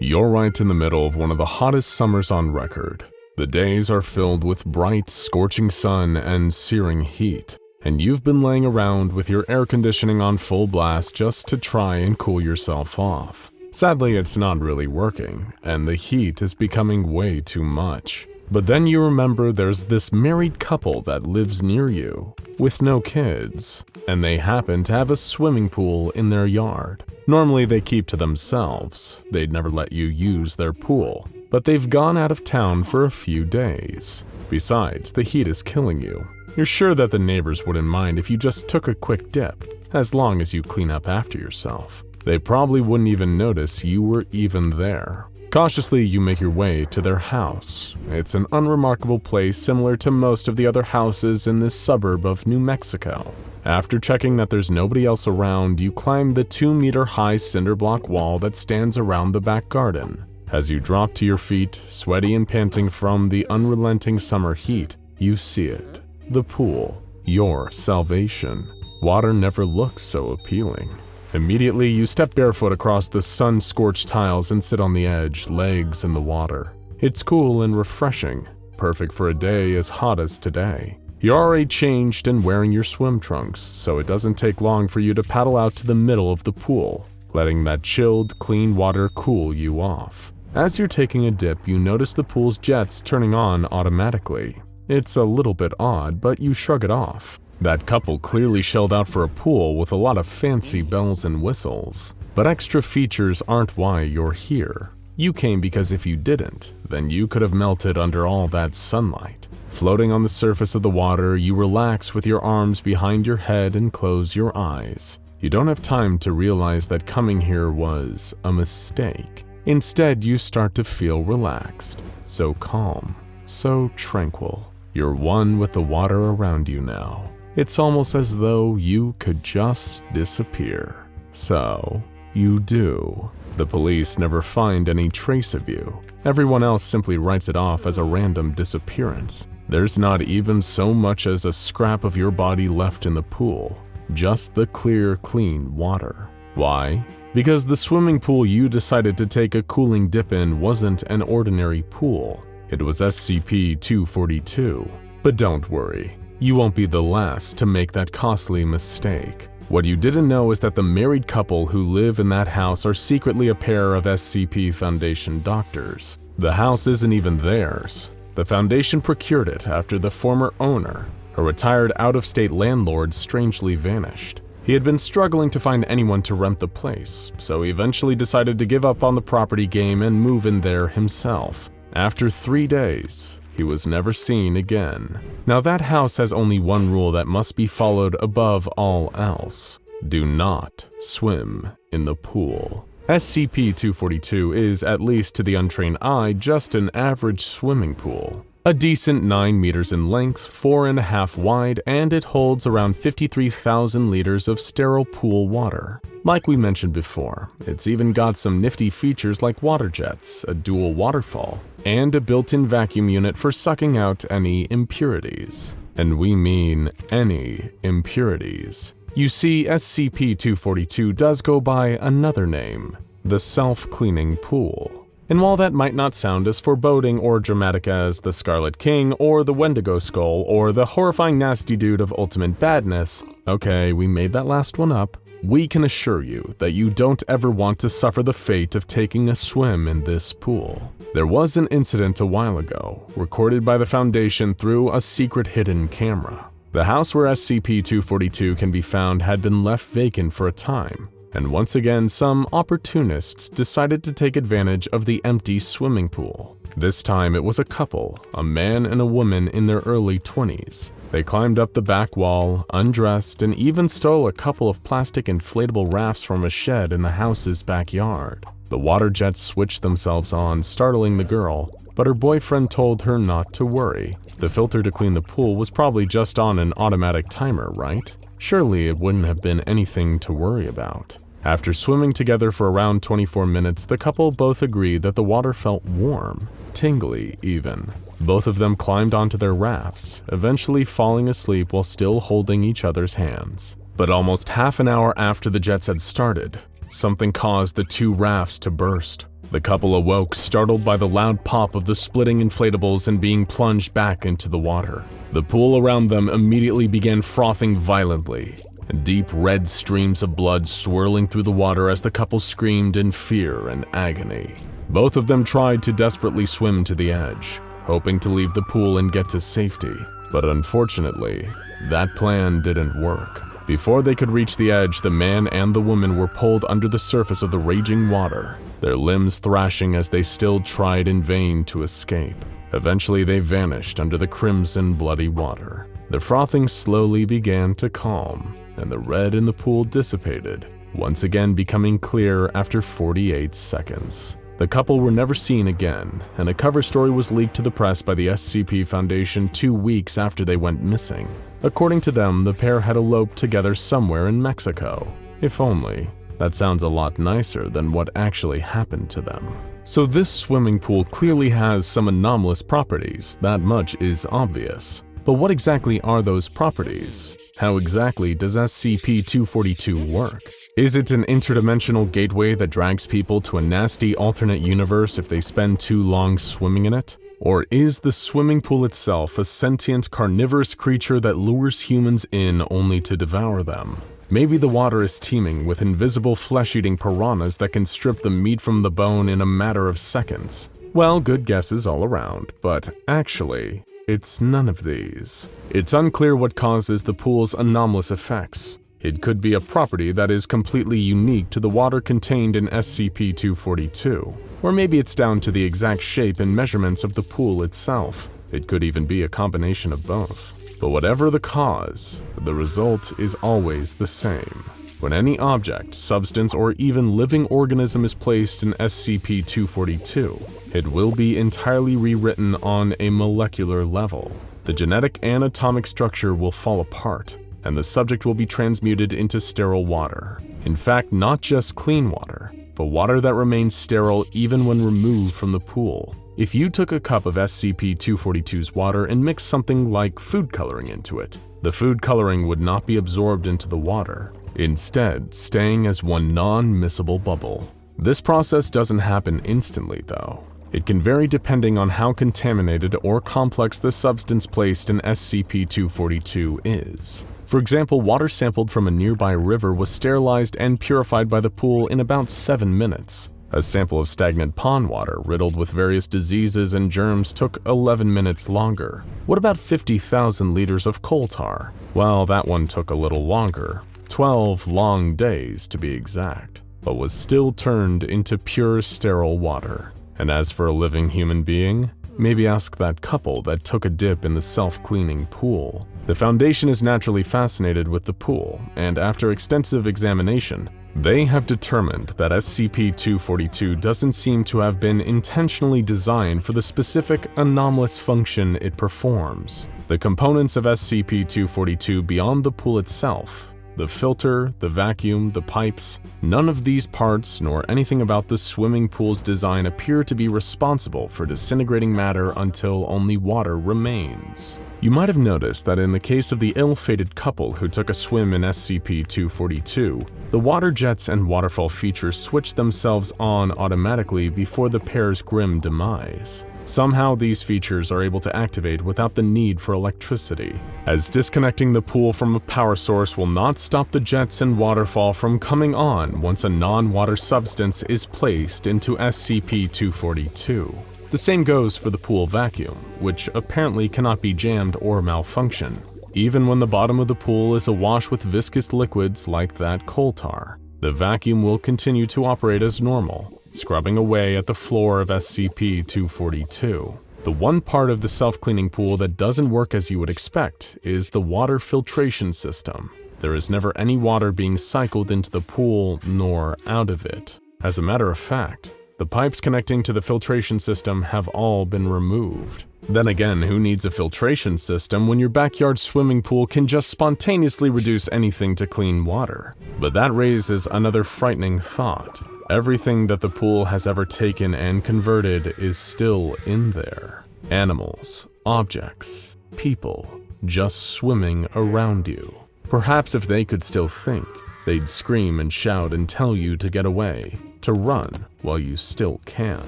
You're right in the middle of one of the hottest summers on record. The days are filled with bright, scorching sun and searing heat, and you've been laying around with your air conditioning on full blast just to try and cool yourself off. Sadly, it's not really working, and the heat is becoming way too much. But then you remember there's this married couple that lives near you, with no kids, and they happen to have a swimming pool in their yard. Normally they keep to themselves, they'd never let you use their pool, but they've gone out of town for a few days. Besides, the heat is killing you. You're sure that the neighbors wouldn't mind if you just took a quick dip, as long as you clean up after yourself. They probably wouldn't even notice you were even there. Cautiously, you make your way to their house. It's an unremarkable place similar to most of the other houses in this suburb of New Mexico. After checking that there's nobody else around, you climb the 2-meter-high cinder block wall that stands around the back garden. As you drop to your feet, sweaty and panting from the unrelenting summer heat, you see it. The pool. Your salvation. Water never looks so appealing. Immediately, you step barefoot across the sun-scorched tiles and sit on the edge, legs in the water. It's cool and refreshing, perfect for a day as hot as today. You're already changed and wearing your swim trunks, so it doesn't take long for you to paddle out to the middle of the pool, letting that chilled, clean water cool you off. As you're taking a dip, you notice the pool's jets turning on automatically. It's a little bit odd, but you shrug it off. That couple clearly shelled out for a pool with a lot of fancy bells and whistles. But extra features aren't why you're here. You came because if you didn't, then you could have melted under all that sunlight. Floating on the surface of the water, you relax with your arms behind your head and close your eyes. You don't have time to realize that coming here was a mistake. Instead, you start to feel relaxed, so calm, so tranquil. You're one with the water around you now. It's almost as though you could just disappear. So, you do. The police never find any trace of you. Everyone else simply writes it off as a random disappearance. There's not even so much as a scrap of your body left in the pool, just the clear, clean water. Why? Because the swimming pool you decided to take a cooling dip in wasn't an ordinary pool. It was SCP-242. But don't worry. You won't be the last to make that costly mistake. What you didn't know is that the married couple who live in that house are secretly a pair of SCP Foundation doctors. The house isn't even theirs. The Foundation procured it after the former owner, a retired out-of-state landlord, strangely vanished. He had been struggling to find anyone to rent the place, so he eventually decided to give up on the property game and move in there himself. After 3 days, he was never seen again. Now that house has only one rule that must be followed above all else. Do not swim in the pool. SCP-242 is, at least to the untrained eye, just an average swimming pool. A decent 9 meters in length, 4.5 wide, and it holds around 53,000 liters of sterile pool water. Like we mentioned before, it's even got some nifty features like water jets, a dual waterfall, and a built-in vacuum unit for sucking out any impurities. And we mean any impurities. You see, SCP-242 does go by another name, the Self-Cleaning Pool. And while that might not sound as foreboding or dramatic as the Scarlet King or the Wendigo Skull or the horrifying nasty dude of ultimate badness, okay, we made that last one up, we can assure you that you don't ever want to suffer the fate of taking a swim in this pool. There was an incident a while ago, recorded by the Foundation through a secret hidden camera. The house where SCP-242 can be found had been left vacant for a time, and once again some opportunists decided to take advantage of the empty swimming pool. This time it was a couple, a man and a woman in their early 20s. They climbed up the back wall, undressed, and even stole a couple of plastic inflatable rafts from a shed in the house's backyard. The water jets switched themselves on, startling the girl, but her boyfriend told her not to worry. The filter to clean the pool was probably just on an automatic timer, right? Surely it wouldn't have been anything to worry about. After swimming together for around 24 minutes, the couple both agreed that the water felt warm, tingly even. Both of them climbed onto their rafts, eventually falling asleep while still holding each other's hands. But almost half an hour after the jets had started, something caused the 2 rafts to burst. The couple awoke, startled by the loud pop of the splitting inflatables and being plunged back into the water. The pool around them immediately began frothing violently, deep red streams of blood swirling through the water as the couple screamed in fear and agony. Both of them tried to desperately swim to the edge, hoping to leave the pool and get to safety. But unfortunately, that plan didn't work. Before they could reach the edge, the man and the woman were pulled under the surface of the raging water, their limbs thrashing as they still tried in vain to escape. Eventually, they vanished under the crimson, bloody water. The frothing slowly began to calm, and the red in the pool dissipated, once again becoming clear after 48 seconds. The couple were never seen again, and a cover story was leaked to the press by the SCP Foundation 2 weeks after they went missing. According to them, the pair had eloped together somewhere in Mexico. If only. That sounds a lot nicer than what actually happened to them. So this swimming pool clearly has some anomalous properties, that much is obvious. But what exactly are those properties? How exactly does SCP-242 work? Is it an interdimensional gateway that drags people to a nasty alternate universe if they spend too long swimming in it? Or is the swimming pool itself a sentient carnivorous creature that lures humans in only to devour them? Maybe the water is teeming with invisible flesh-eating piranhas that can strip the meat from the bone in a matter of seconds. Well, good guesses all around, but actually, it's none of these. It's unclear what causes the pool's anomalous effects. It could be a property that is completely unique to the water contained in SCP-242, or maybe it's down to the exact shape and measurements of the pool itself. It could even be a combination of both. But whatever the cause, the result is always the same. When any object, substance, or even living organism is placed in SCP-242, it will be entirely rewritten on a molecular level. The genetic and atomic structure will fall apart, and the subject will be transmuted into sterile water. In fact, not just clean water, but water that remains sterile even when removed from the pool. If you took a cup of SCP-242's water and mixed something like food coloring into it, the food coloring would not be absorbed into the water, instead staying as one non-miscible bubble. This process doesn't happen instantly, though. It can vary depending on how contaminated or complex the substance placed in SCP-242 is. For example, water sampled from a nearby river was sterilized and purified by the pool in about 7 minutes. A sample of stagnant pond water riddled with various diseases and germs took 11 minutes longer. What about 50,000 liters of coal tar? Well, that one took a little longer, 12 long days to be exact, but was still turned into pure sterile water. And as for a living human being, maybe ask that couple that took a dip in the self-cleaning pool. The Foundation is naturally fascinated with the pool, and after extensive examination, they have determined that SCP-242 doesn't seem to have been intentionally designed for the specific anomalous function it performs. The components of SCP-242 beyond the pool itself, the filter, the vacuum, the pipes, none of these parts nor anything about the swimming pool's design appear to be responsible for disintegrating matter until only water remains. You might have noticed that in the case of the ill-fated couple who took a swim in SCP-242, the water jets and waterfall features switched themselves on automatically before the pair's grim demise. Somehow these features are able to activate without the need for electricity, as disconnecting the pool from a power source will not stop the jets and waterfall from coming on once a non-water substance is placed into SCP-242. The same goes for the pool vacuum, which apparently cannot be jammed or malfunction, even when the bottom of the pool is awash with viscous liquids like that coal tar. The vacuum will continue to operate as normal, scrubbing away at the floor of SCP-242. The one part of the self-cleaning pool that doesn't work as you would expect is the water filtration system. There is never any water being cycled into the pool nor out of it. As a matter of fact, the pipes connecting to the filtration system have all been removed. Then again, who needs a filtration system when your backyard swimming pool can just spontaneously reduce anything to clean water? But that raises another frightening thought. Everything that the pool has ever taken and converted is still in there. Animals, objects, people, just swimming around you. Perhaps if they could still think, they'd scream and shout and tell you to get away. to run while you still can.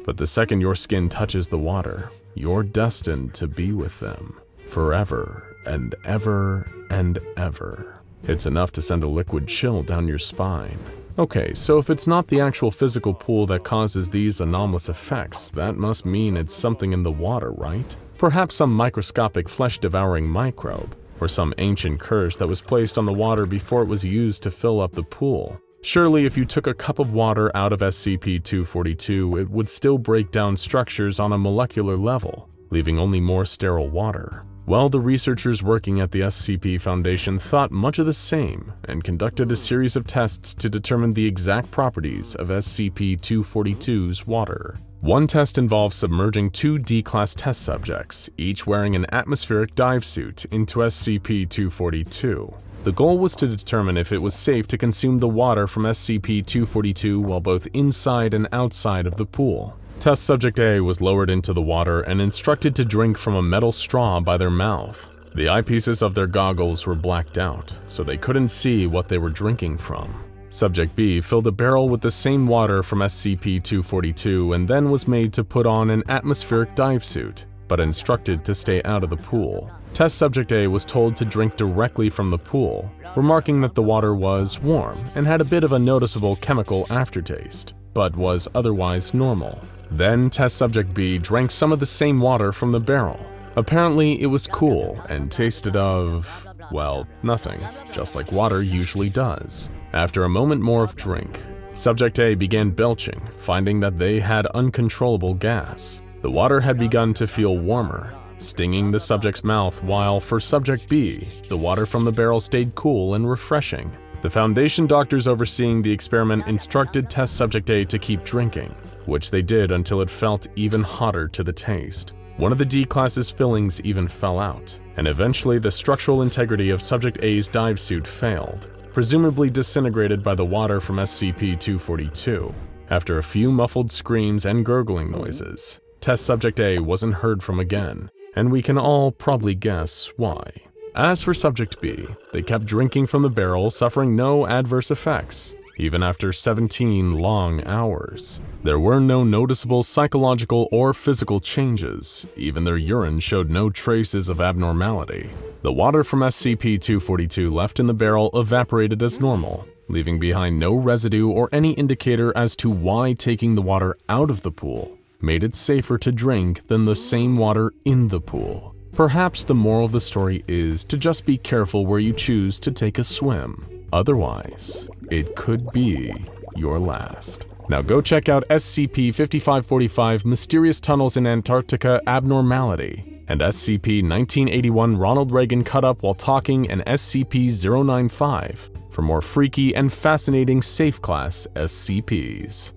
But the second your skin touches the water, you're destined to be with them forever and ever and ever. It's enough to send a liquid chill down your spine. Okay, so if it's not the actual physical pool that causes these anomalous effects, that must mean it's something in the water, right? Perhaps some microscopic flesh-devouring microbe, or some ancient curse that was placed on the water before it was used to fill up the pool. Surely if you took a cup of water out of SCP-242, it would still break down structures on a molecular level, leaving only more sterile water. Well, the researchers working at the SCP Foundation thought much of the same and conducted a series of tests to determine the exact properties of SCP-242's water. One test involved submerging 2 D-Class test subjects, each wearing an atmospheric dive suit, into SCP-242. The goal was to determine if it was safe to consume the water from SCP-242 while both inside and outside of the pool. Test Subject A was lowered into the water and instructed to drink from a metal straw by their mouth. The eyepieces of their goggles were blacked out, so they couldn't see what they were drinking from. Subject B filled a barrel with the same water from SCP-242 and then was made to put on an atmospheric dive suit, but instructed to stay out of the pool. Test Subject A was told to drink directly from the pool, remarking that the water was warm and had a bit of a noticeable chemical aftertaste, but was otherwise normal. Then Test Subject B drank some of the same water from the barrel. Apparently it was cool and tasted of, well, nothing, just like water usually does. After a moment more of drink, Subject A began belching, finding that they had uncontrollable gas. The water had begun to feel warmer, stinging the subject's mouth, while for Subject B, the water from the barrel stayed cool and refreshing. The Foundation doctors overseeing the experiment instructed Test Subject A to keep drinking, which they did until it felt even hotter to the taste. One of the D-Class's fillings even fell out, and eventually the structural integrity of Subject A's dive suit failed, presumably disintegrated by the water from SCP-242. After a few muffled screams and gurgling noises, Test Subject A wasn't heard from again, and we can all probably guess why. As for Subject B, they kept drinking from the barrel, suffering no adverse effects, even after 17 long hours. There were no noticeable psychological or physical changes. Even their urine showed no traces of abnormality. The water from SCP-242 left in the barrel evaporated as normal, leaving behind no residue or any indicator as to why taking the water out of the pool made it safer to drink than the same water in the pool. Perhaps the moral of the story is to just be careful where you choose to take a swim. Otherwise, it could be your last. Now go check out SCP-5545 Mysterious Tunnels in Antarctica Abnormality and SCP-1981 Ronald Reagan Cut Up While Talking and SCP-095 for more freaky and fascinating Safe Class SCPs.